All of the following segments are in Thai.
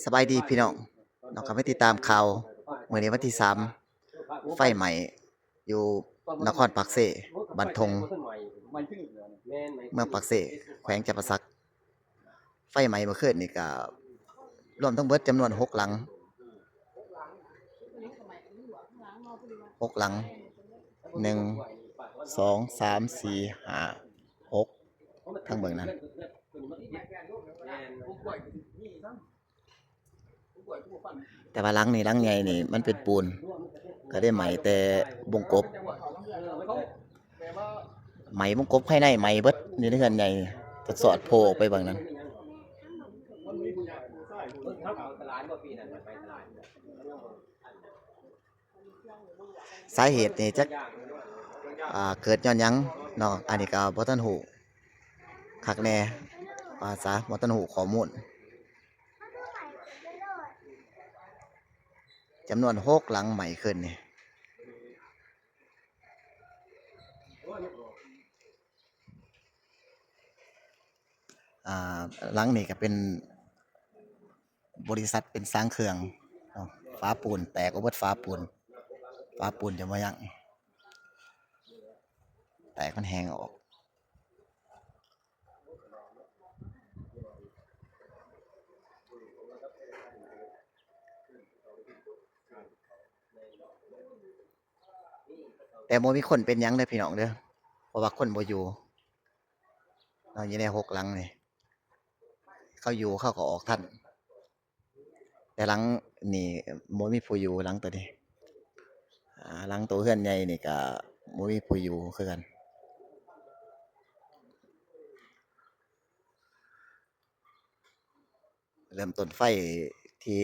สบายดีพี่น้องก็ไม่ติดตามข่าวเมื่อนี้วันที่3ไฟไหม้อยู่นครปักเสบันทงเมืองปักเสแขวงจำปาสักไฟไหม้เมื่อคืนนี่ก็รวมทั้งเบิดจำนวน6หลัง6หลัง1 2 3 4 5 6ทั้งเบิ่งนั้นแต่ว่าหลังนี้หลังใหญ่นี่มันเป็นปูนก็ได้ไหม้แต่วงกบไหม้วงกบภายในไหม้เบิดอยู่ในเฮือนใหญ่จะสอดโผล่ออกไปเบิ่งนั้นสาเหตุนี่จักเกิดย้อนหยังเนาะอันนี้ก็บ่ทันรู้คักแน่ว่าซะบ่ทันรู้ข้อมูลจำนวน6หลังไหม้ขึ้นนี่หลังนี้ก็เป็นบริษัทเป็นสร้างเครื่องเนาะฝาปูนแตกออกเบิดฝาปูนจะบ่ยังแตกมันแห้งออกแต่บ่มีคนเป็นหยังเด้อพี่น้องเด้อเพราะว่าคนบ่อยู่เนาะอยู่ใน6หลังนี่เขาอยู่เขาก็ออกทันแต่หลังนี่บ่มีผู้อยู่หลังตัวนี้หลังตัวเรือนใหญ่นี่ก็บ่มีผู้อยู่คือกันเริ่มต้นไฟที่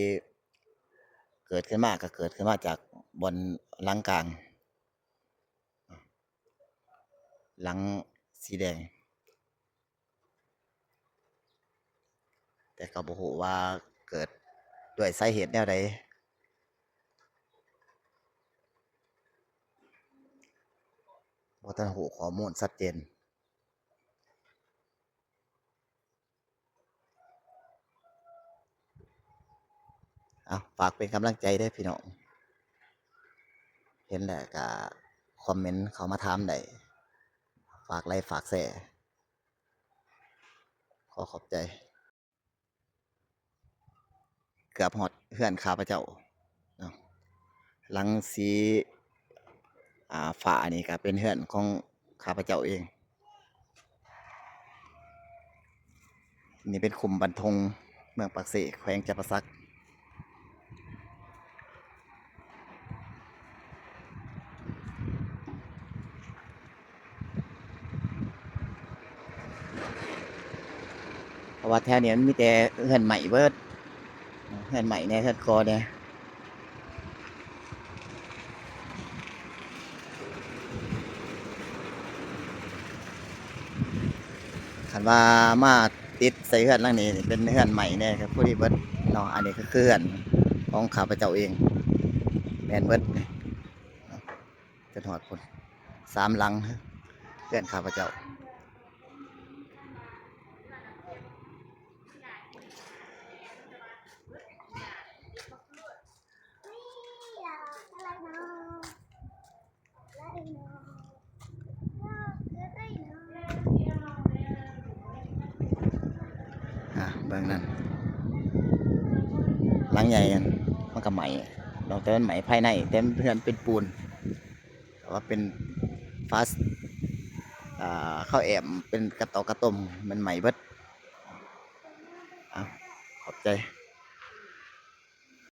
เกิดขึ้นมาก็เกิดขึ้นมาจากบนหลังกลางหลังสีแดงแต่ก็บ่ฮู้ว่าเกิดด้วยสาเหตุแนวใดบ่ทันรู้ข้อมูลชัดเจนฝากเป็นกำลังใจเด้อพี่น้องเห็นแล้วก็คอมเมนต์เข้ามาถามได้ฝากไลค์ฝากแชร์ขอขอบใจเกือบฮอดเรือนข้าพเจ้าเนาะหลังสีฟ้านี่ก็เป็นเรือนของข้าพเจ้าเองนี่เป็นคุมบันทงเมืองปักเสแขวงจำปาสักเพราะว่าแถวนี้มันมีแต่เรือนใหม่เบิดเรือนใหม่แน่เรือนเก่าแน่คันว่ามาติดใส่เรือนหลังนี้เป็นเรือนใหม่แน่ครับผู้ที่เบิดเนาะอันนี้คือเรือนของข้าพเจ้าเองแม่นเบิดจนฮอดพุ่น3หลังเรือนข้าพเจ้าเบิ่งนั่นหลังใหญ่มันก็ใหม่เราแต่มันใหม่ภายในแต่เพื่อนเป็นปูนแต่ว่าเป็นฟาสข้าวแอมเป็นกระตอกกระต้มมันใหม่เบิดขอบใจ